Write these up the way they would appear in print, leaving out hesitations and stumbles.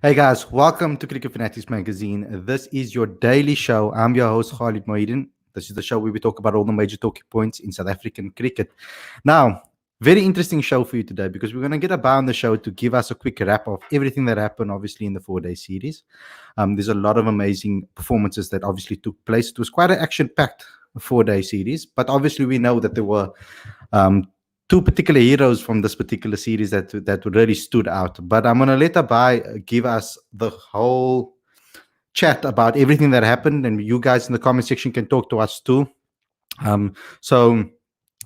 Hey guys, welcome to Cricket Fanatics Magazine. This is your daily show. I'm your host Khalid Moeedin. This is the show where we talk about all the major talking points in South African cricket. Now, very interesting show for you today because we're going to get a bow on the show to give us a quick wrap of everything that happened, obviously, in the 4 day series. There's a lot of amazing performances that obviously took place. It was quite an action packed 4 day series, but obviously, we know that there were um, two particular heroes from this particular series that really stood out. But I'm gonna let Abai give us the whole chat about everything that happened, and you guys in the comment section can talk to us too. Um, so.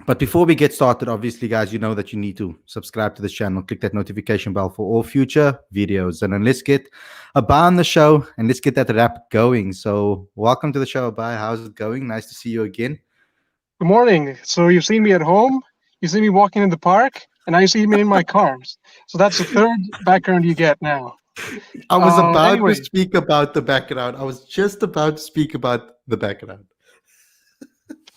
But before we get started, obviously, guys, you know that you need to subscribe to the channel, click that notification bell for all future videos. And then let's get Abai on the show and let's get that wrap going. So, welcome to the show, Abai. How's it going? Nice to see you again. Good morning. So you've seen me at home, you see me walking in the park, and now you see me in my cars. So that's the third background you get now. I was about to Anyway, speak about the background. I was just about to speak about the background.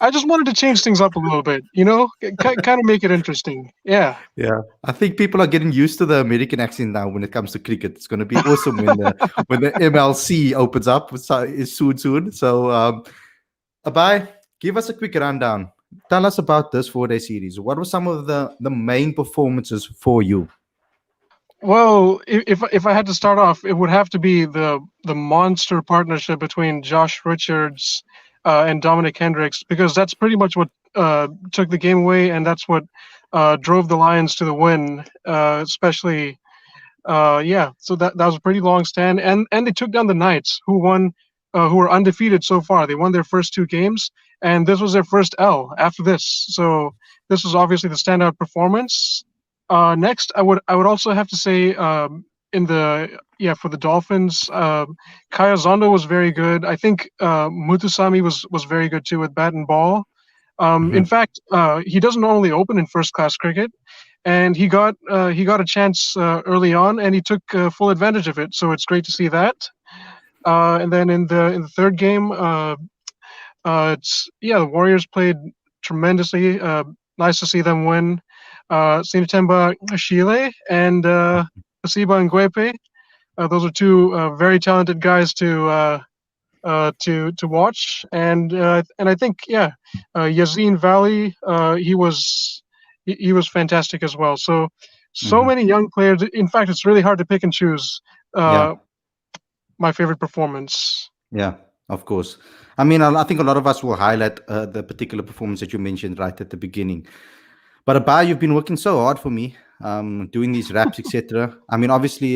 I just wanted to change things up a little bit, kind of make it interesting. Yeah. Yeah, I think people are getting used to the American accent now when it comes to cricket. It's going to be awesome when the MLC opens up soon. So, Abai, give us a quick rundown. Tell us about this 4 day series. What were some of the main performances for you? Well, if I had to start off, it would have to be the monster partnership between Josh Richards and Dominic Hendricks, because that's pretty much what took the game away, and that's what drove the Lions to the win, especially. Yeah, so that was a pretty long stand, and they took down the Knights, who were undefeated so far. They won their first two games, and this was their first L after this. So this was obviously the standout performance. Next, I would also have to say in the yeah for the Dolphins, Kaya Zondo was very good. I think Mutusami was very good too with bat and ball. In Mhm. fact, he doesn't normally open in first class cricket, and he got a chance early on, and he took full advantage of it. So it's great to see that. And then in the third game, the Warriors played tremendously. Nice to see them win. Sinatemba Shile and Asiba Ngwepe. Those are two very talented guys to watch, and I think Yazin Valley, he was fantastic as well. So Mhm. many young players. In fact, it's really hard to pick and choose Yeah. uh, my favorite performance. Yeah, of course. I mean, I think a lot of us will highlight the particular performance that you mentioned right at the beginning. But Abay, you've been working so hard for me, doing these raps, etc. I mean, obviously,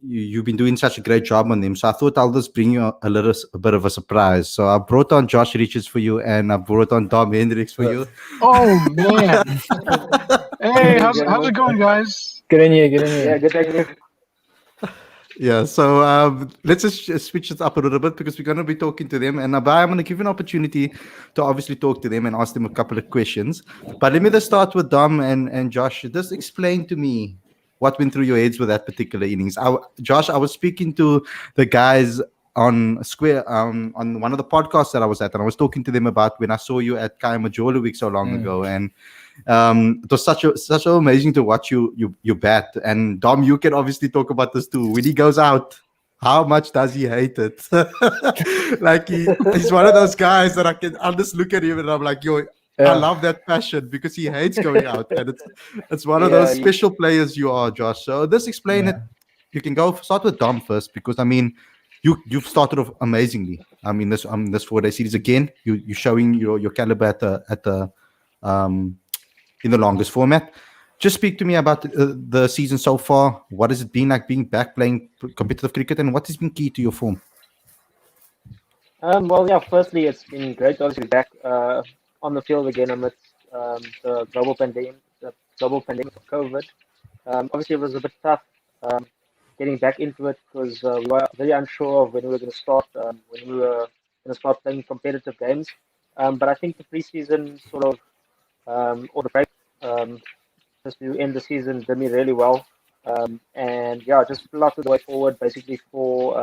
you've been doing such a great job on them. So I thought I'll just bring you a bit of a surprise. So I brought on Josh Richards for you, and I brought on Dom Hendricks for Well, you. Oh man! Good on Hey, you, how's it gentlemen. going, guys? Good on you. Good on Yeah, you. good, thank you. Yeah, so let's just switch it up a little bit because we're going to be talking to them. And Abhay, I'm going to give you an opportunity to obviously talk to them and ask them a couple of questions. But let me just start with Dom and Josh. Just explain to me what went through your heads with that particular innings. Josh, I was speaking to the guys on Square on one of the podcasts that I was at, and I was talking to them about when I saw you at Kaya Majolo week so long Mm. ago. And it was such amazing to watch you bat. And Dom, you can obviously talk about this too. When he goes out, how much does he hate it? Like he's one of those guys that I'll just look at him and I'm like, yo, I Yeah. love that passion because he hates going out. And it's one of those Yeah, special players you are, Josh. So just explain it. Yeah. You can go start with Dom first because I mean you've started off amazingly. I mean this 4 day series again, you're showing your caliber at the um in the longest format. Just speak to me about the season so far. What has it been like being back playing competitive cricket, and what has been key to your form? well, yeah, firstly, it's been great to obviously be back on the field again amidst the global pandemic of COVID. Obviously, it was a bit tough getting back into it because we were very unsure of when we were going to start, when we were going to start playing competitive games. But I think the preseason sort of, or the break, um, just to end the season did me really well. And yeah, just plotted the way forward basically for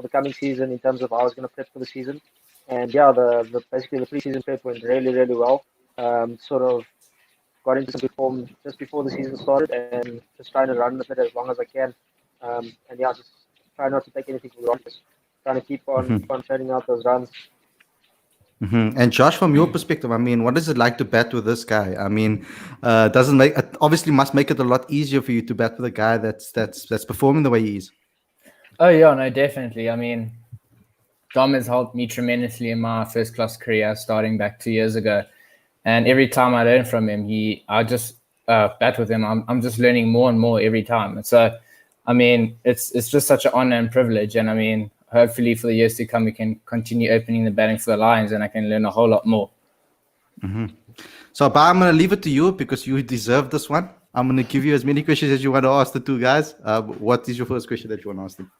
the coming season in terms of how I was going to prep for the season. And yeah, the basically the preseason prep went really, really well. Sort of got into some good form just before the season started and just trying to run with it as long as I can. And yeah, just try not to take anything for granted. Just trying to keep on churning out those runs. And Josh, from your perspective, I mean, what is it like to bat with this guy? I mean, doesn't make it obviously must make it a lot easier for you to bat with a guy that's performing the way he is. Oh yeah, no, definitely. I mean, Dom has helped me tremendously in my first class career, starting back 2 years ago. And every time I learn from him, I just bat with him. I'm just learning more and more every time. And so, I mean, it's just such an honor and privilege. And I mean, hopefully for the years to come, we can continue opening the batting for the Lions, and I can learn a whole lot more. So, Ba, I'm going to leave it to you because you deserve this one. I'm going to give you as many questions as you want to ask the two guys. What is your first question that you want to ask them?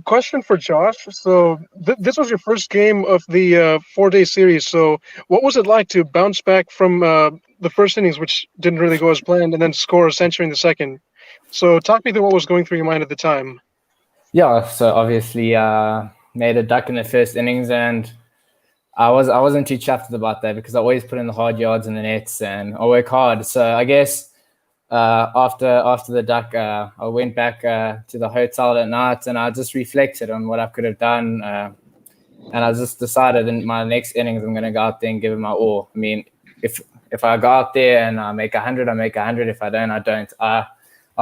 Question for Josh. So this was your first game of the 4-day series. So what was it like to bounce back from the first innings, which didn't really go as planned, and then score a century in the second? So talk me through what was going through your mind at the time. Yeah, so obviously made a duck in the first innings, and I wasn't too chuffed about that because I always put in the hard yards in the nets and I work hard. So I guess after the duck, I went back to the hotel at night and I just reflected on what I could have done. And I just decided in my next innings, I'm going to go out there and give it my all. I mean, if I go out there and I make 100, I make 100. If I don't, I don't. I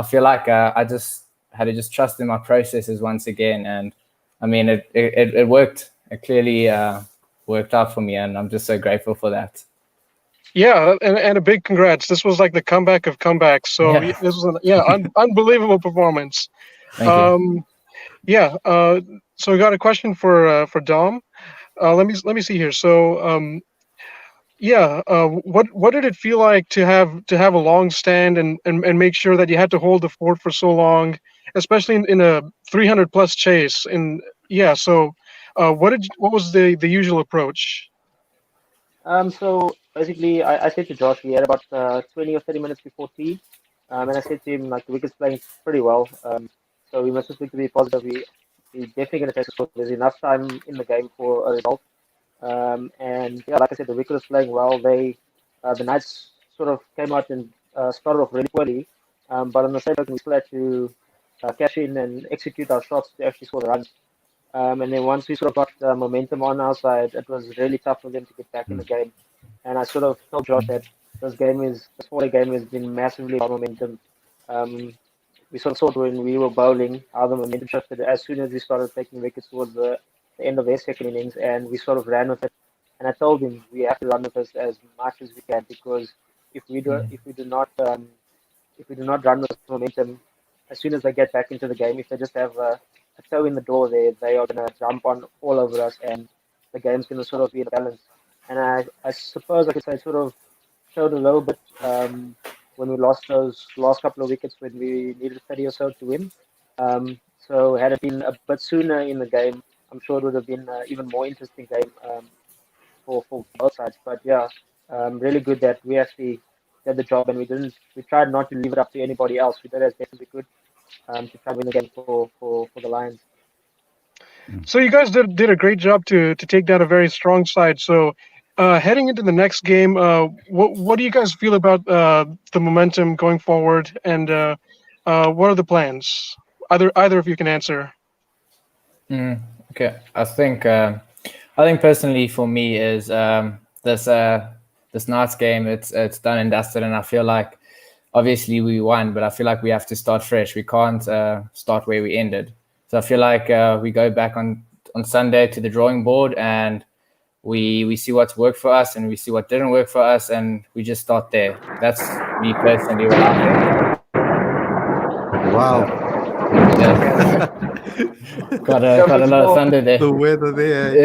feel like I just had to just trust in my processes once again. And I mean, it worked. It clearly worked out for me. And I'm just so grateful for that. Yeah, and a big congrats. This was like the comeback of comebacks. So Yeah. this was unbelievable performance. Thank you. Yeah. So we got a question for Dom. Let me see here. So what did it feel like to have a long stand and make sure that you had to hold the fort for so long, especially in a 300 plus chase? And yeah, so what was the usual approach? So basically, I said to Josh, we had about 20 or 30 minutes before tea, and I said to him, like, the wicket's playing pretty well, so we must just need to be positive. We're definitely going to take a score. There's enough time in the game for a result. And yeah, like I said, the wicket was playing well. The Knights sort of came out and started off really poorly, but on the same token, we still had to cash in and execute our shots to actually score the runs. And then once we sort of got the momentum on our side, it was really tough for them to get back in the game. And I sort of told Josh that this 4-day game has been massively about momentum. We sort of saw it when we were bowling, how the momentum shifted as soon as we started taking wickets towards the end of their second innings, and we sort of ran with it. And I told him we have to run with this as much as we can, because if we do not run with momentum, as soon as they get back into the game, if they just have a toe in the door there, they are going to jump on all over us, and the game's going to sort of be in balance. And I suppose I could say it sort of showed a little bit when we lost those last couple of wickets when we needed 30 or so to win. So had it been a bit sooner in the game, I'm sure it would have been an even more interesting game for both sides. But yeah, really good that we actually did the job, and we tried not to leave it up to anybody else. We did as best as we could to try and win the game for the Lions. So you guys did a great job to take down a very strong side. So heading into the next game, what do you guys feel about the momentum going forward, and what are the plans? Either of you can answer. Okay, I think personally for me is this night's game. It's done and dusted, and I feel like obviously we won, but I feel like we have to start fresh. We can't start where we ended. So I feel like we go back on Sunday to the drawing board, and we see what's worked for us and we see what didn't work for us, and we just start there. That's me personally what I think. Wow. Yeah. Got a lot of thunder there. The weather there.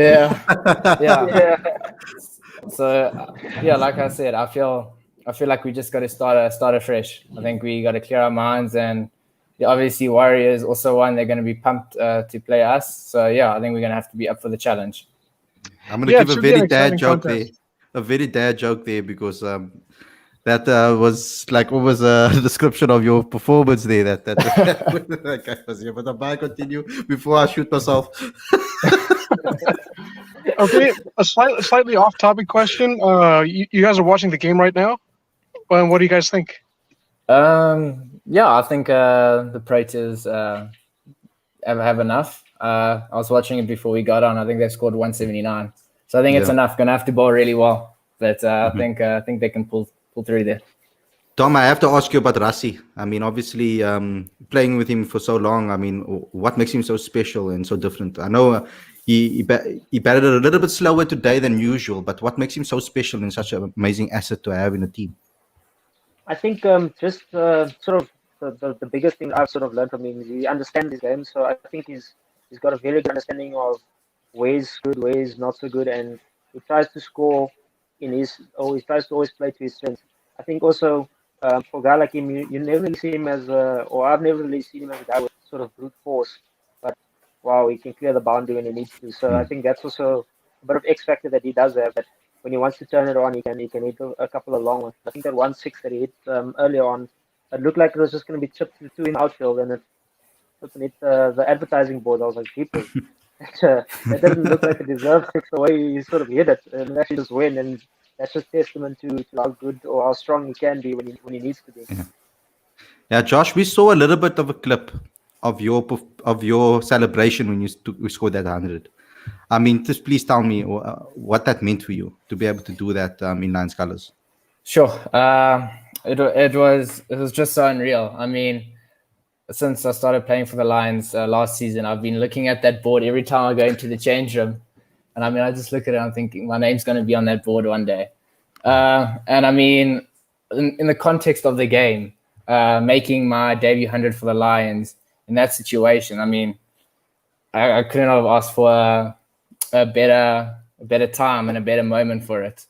Yeah. So yeah, like I said, I feel like we just got to start afresh. I think we got to clear our minds, and yeah, obviously Warriors also won. They're going to be pumped to play us. So yeah, I think we're going to have to be up for the challenge. I'm going to give a very dad joke there. A very dad joke there, because that was like almost a description of your performance there. That guy was here. But I continue before I shoot myself. Okay, a slightly off-topic question. You guys are watching the game right now. What do you guys think? Yeah, I think the Proteas have enough. I was watching it before we got on. I think they scored 179. So I think it's enough. Going to have to bowl really well. But I think they can pull through there. Tom, I have to ask you about Rassi. I mean, obviously, playing with him for so long, I mean, what makes him so special and so different? I know he batted a little bit slower today than usual, but what makes him so special and such an amazing asset to have in a team? I think just sort of the biggest thing I've sort of learned from him is he understands his game. So I think he's got a very good understanding of where's good, where's not so good, and he tries to score he tries to always play to his strengths. I think also for a guy like him, you never really see him or I've never really seen him as a guy with sort of brute force, but wow, he can clear the boundary when he needs to. So I think that's also a bit of X factor that he does have. That when he wants to turn it on, he can hit a couple of long ones. I think that 1-6 that he hit earlier on, it looked like it was just going to be chipped to him outfield, and it hit the advertising board. I was like, jeepers. That didn't look like a deserved six the way he sort of hit it, and it actually just went. And that's just testament to how good or how strong he can be when he needs to be. Yeah, Josh, we saw a little bit of a clip of your celebration when you scored that 100. I mean, just please tell me what that meant for you to be able to do that in Lions colours. Sure. It was just so unreal. I mean, since I started playing for the Lions last season, I've been looking at that board every time I go into the change room. And I mean, I just look at it and I'm thinking my name's going to be on that board one day. And I mean, in the context of the game, making my debut 100 for the Lions in that situation, I mean, I couldn't have asked for a better time and a better moment for it.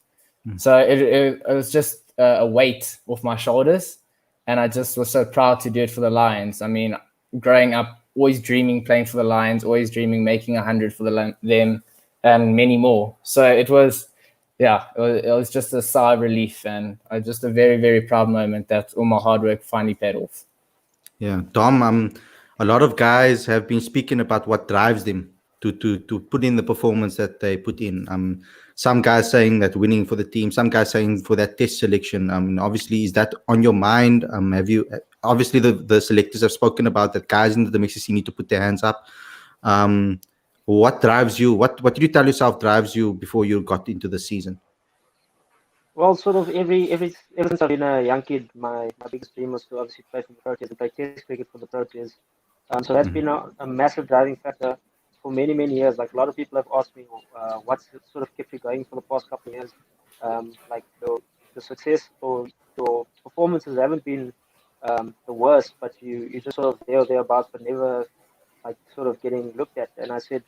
So it was just a weight off my shoulders. And I just was so proud to do it for the Lions. I mean, growing up, always dreaming playing for the Lions, always dreaming making 100 for them and many more. So it was just a sigh of relief and just a very, very proud moment that all my hard work finally paid off. Yeah, Dom, a lot of guys have been speaking about what drives them to put in the performance that they put in. Some guys saying that winning for the team, some guys saying for that test selection. Obviously, is that on your mind? Have you obviously the selectors have spoken about that guys in the domestic scene need to put their hands up. What drives you? What did you tell yourself drives you before you got into the season? Well, sort of ever since I've been a young kid, my biggest dream was to obviously play for the Proteas and play test cricket for the Proteas. So that's been a massive driving factor for many, many years. Like a lot of people have asked me, what's sort of kept you going for the past couple of years? Like the success or your performances haven't been the worst, but you just sort of there or thereabouts, but never like sort of getting looked at. And I said,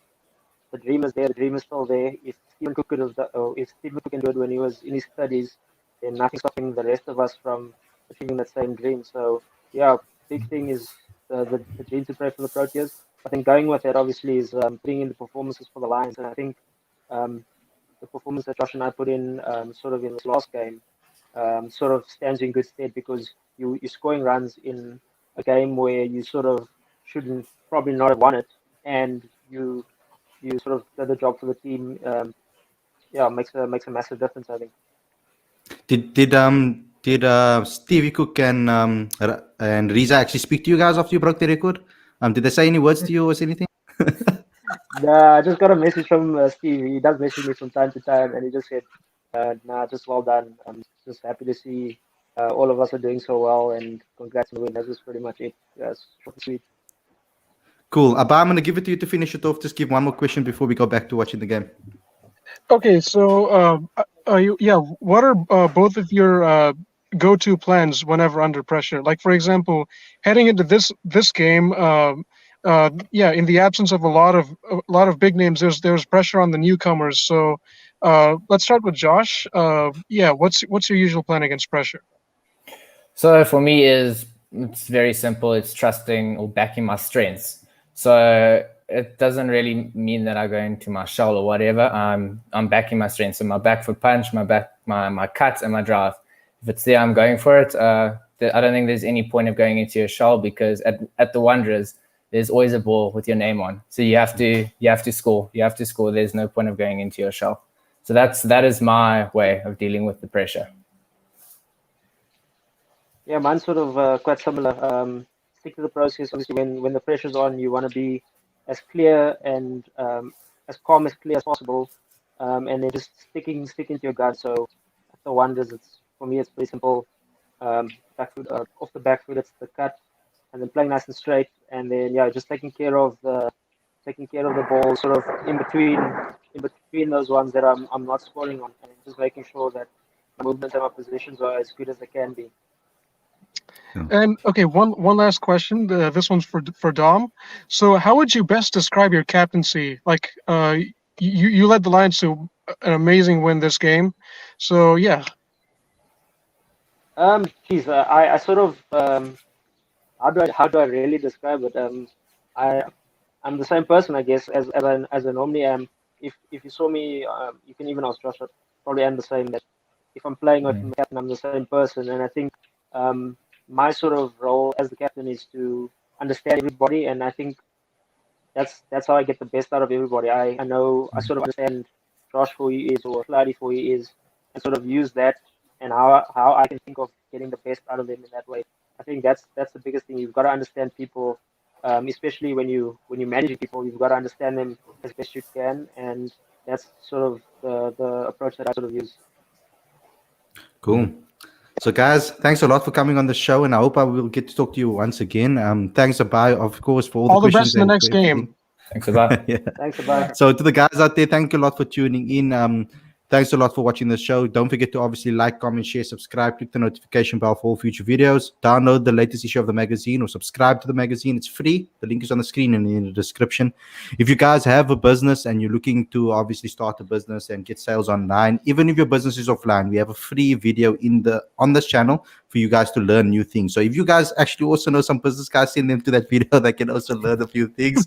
the dream is there. The dream is still there. If Stephen Cook can do it when he was in his 30s, then nothing's stopping the rest of us from achieving that same dream. So yeah, big thing is the dream to play for the Proteas. I think going with that obviously is putting in the performances for the Lions, and I think the performance that Josh and I put in sort of in this last game sort of stands in good stead because you're scoring runs in a game where you sort of shouldn't probably not have won it, and you sort of did the job for the team. Makes a massive difference, I think. Did Stevie Cook and Riza actually speak to you guys after you broke the record? Did they say any words to you or anything? I just got a message from Steve. He does message me from time to time, and he just said, just well done. I'm just happy to see all of us are doing so well, and congrats on the win." That was pretty much it. Yes, short and sweet. Cool. Abba, I'm going to give it to you to finish it off. Just give one more question before we go back to watching the game. Okay, so what are both of your go-to plans whenever under pressure? Like, for example, heading into this game, in the absence of a lot of big names, there's pressure on the newcomers. So let's start with Josh. What's your usual plan against pressure? So for me, it's very simple. It's trusting or backing my strengths. So it doesn't really mean that I go into my shell or whatever. I'm backing my strengths. So my back foot punch, my cut, and my drive. If it's there, I'm going for it. I don't think there's any point of going into your shell because at the Wanderers, there's always a ball with your name on. So you have to score. You have to score. There's no point of going into your shell. So that is my way of dealing with the pressure. Yeah, mine's sort of quite similar. Stick to the process. Obviously, when the pressure's on, you want to be as clear and as calm, as clear as possible, and then just sticking to your guns. So that's the wonders. It's for me, it's pretty simple. Back foot, off the back foot, it's the cut, and then playing nice and straight, and then yeah, just taking care of the ball, sort of in between those ones that I'm not scoring on, and just making sure that my movements and my positions are as good as they can be. And okay, one last question. This one's for Dom. So, how would you best describe your captaincy? Like, you led the Lions to an amazing win this game. So yeah. Geez, I sort of how do I really describe it? I I'm the same person, I guess, as I normally am. If you saw me, you can even ask Josh. I probably am the same. That if I'm playing with the captain, I'm the same person, and I think um, my sort of role as the captain is to understand everybody, and I think that's how I get the best out of everybody. I know I sort of understand Josh for who he is or Flatty for who he is, and sort of use that and how I can think of getting the best out of them in that way. I think that's the biggest thing. You've got to understand people, especially when you're managing people. You've got to understand them as best you can, and that's sort of the approach that I sort of use. Cool. So, guys, thanks a lot for coming on the show, and I hope I will get to talk to you once again. Thanks, Abai, of course, for all the questions. Best in the next game. Thanks, Abai. Yeah. Thanks, Abai. So, to the guys out there, thank you a lot for tuning in. Thanks a lot for watching the show. Don't forget to obviously like, comment, share, subscribe, click the notification bell for all future videos. Download the latest issue of the magazine or subscribe to the magazine. It's free. The link is on the screen and in the description. If you guys have a business and you're looking to obviously start a business and get sales online, even if your business is offline, we have a free video on this channel for you guys to learn new things. So if you guys actually also know some business guys, send them to that video. They can also learn a few things.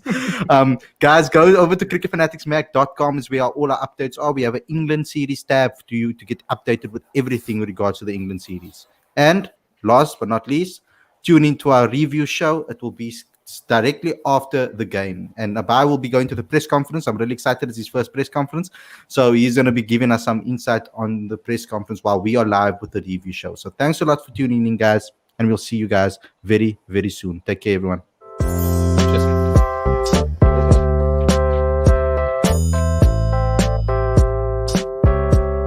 Guys, go over to cricketfanaticsmag.com is where all our updates are. We have an England series tab to you to get updated with everything with regards to the England series. And last but not least, tune into our review show. It will be directly after the game. And Abai will be going to the press conference. I'm really excited. It's his first press conference. So he's going to be giving us some insight on the press conference while we are live with the review show. So thanks a lot for tuning in, guys. And we'll see you guys very, very soon. Take care, everyone.